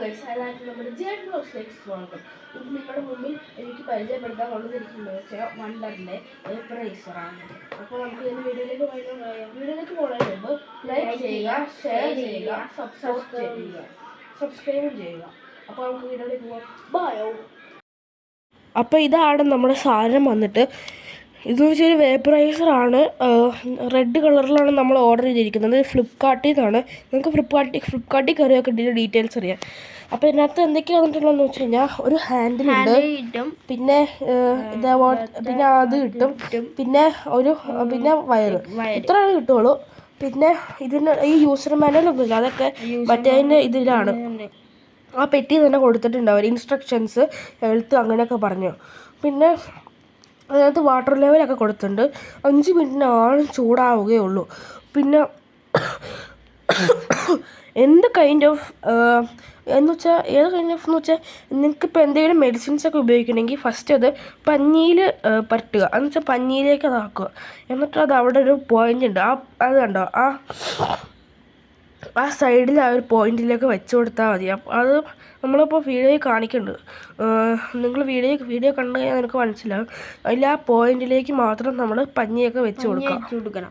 Guys, അതിനകത്ത് നമ്മുടെ Z ബ്ലോഗ്സിലേക്ക് സ്വാഗതം. ഇത് നിങ്ങളുടെ മുമ്പിൽ എനിക്ക് പരിചയപ്പെടുത്താൻ കൊണ്ടുവന്നിരിക്കുന്നത് വെച്ചാൽ വണ്ടറിൻ്റെ വേപ്പറൈസറാണ്. അപ്പോൾ നമുക്ക് ഇതിന് വീഡിയോയിലേക്ക് പോകുന്നതിന് മുമ്പ് ലൈക്ക് ചെയ്യുക, ഷെയർ ചെയ്യുക, സബ്സ്ക്രൈബും ചെയ്യുക. അപ്പോൾ നമുക്ക് വീഡിയോയിലേക്ക് പോകാം. ബൈ. അപ്പോൾ ഇതാണ് നമ്മുടെ സാധനം വന്നിട്ട്. ഇതെന്ന് വെച്ചാൽ വേപ്പറൈസറാണ്. റെഡ് കളറിലാണ് നമ്മൾ ഓർഡർ ചെയ്തിരിക്കുന്നത്. ഫ്ലിപ്കാർട്ടിൽ നിന്നാണ്. നിങ്ങൾക്ക് ഫ്ലിപ്കാർട്ടിൽ കയറിയൊക്കെ ഇതിൻ്റെ ഡീറ്റെയിൽസ് അറിയാം. അപ്പോൾ ഇതിനകത്ത് എന്തൊക്കെയാണ് വന്നിട്ടുള്ളതെന്ന് വെച്ച് കഴിഞ്ഞാൽ ഒരു ഹാൻഡിലുണ്ട്, പിന്നെ പിന്നെ അത് കിട്ടും, പിന്നെ പിന്നെ വയറ്, ഇത്രയാണ് കിട്ടുള്ളൂ. പിന്നെ ഇതിന് ഈ യൂസർ മാനുവലൊന്നുമില്ല, അതൊക്കെ മറ്റേ ഇതിലാണ്. ആ പെട്ടി തന്നെ കൊടുത്തിട്ടുണ്ട് അവർ, ഇൻസ്ട്രക്ഷൻസ്, ഹെൽത്ത് അങ്ങനെയൊക്കെ പറഞ്ഞു. പിന്നെ അതിനകത്ത് വാട്ടർ ലെവലൊക്കെ കൊടുത്തിട്ടുണ്ട്. 5 മിനിറ്റിനാണ് ചൂടാവുകയുള്ളൂ. പിന്നെ എന്ത് കൈൻഡ് ഓഫ് എന്ന് വെച്ചാൽ ഏത് കൈൻഡ് ഓഫ് എന്ന് വെച്ചാൽ നിങ്ങൾക്കിപ്പോൾ എന്തെങ്കിലും മെഡിസിൻസൊക്കെ ഉപയോഗിക്കണമെങ്കിൽ ഫസ്റ്റ് അത് പഞ്ഞിയിൽ പരട്ടുക. എന്ന് വെച്ചാൽ പഞ്ഞിയിലേക്ക് അതാക്കുക. എന്നിട്ട് അത് അവിടെ ഒരു പോയിൻ്റ് ഉണ്ട്, അത് കണ്ടോ, ആ സൈഡിൽ ആ ഒരു പോയിന്റിലേക്ക് വെച്ച് കൊടുത്താൽ മതി. അത് നമ്മളിപ്പോൾ വീഡിയോയിൽ കാണിക്കുന്നുണ്ട്. നിങ്ങൾ വീഡിയോ കണ്ടു കഴിഞ്ഞാൽ നിനക്ക് മനസ്സിലാവും. അതിൽ ആ പോയിന്റിലേക്ക് മാത്രം നമ്മൾ പഞ്ഞിയൊക്കെ വെച്ച് കൊടുക്കണം.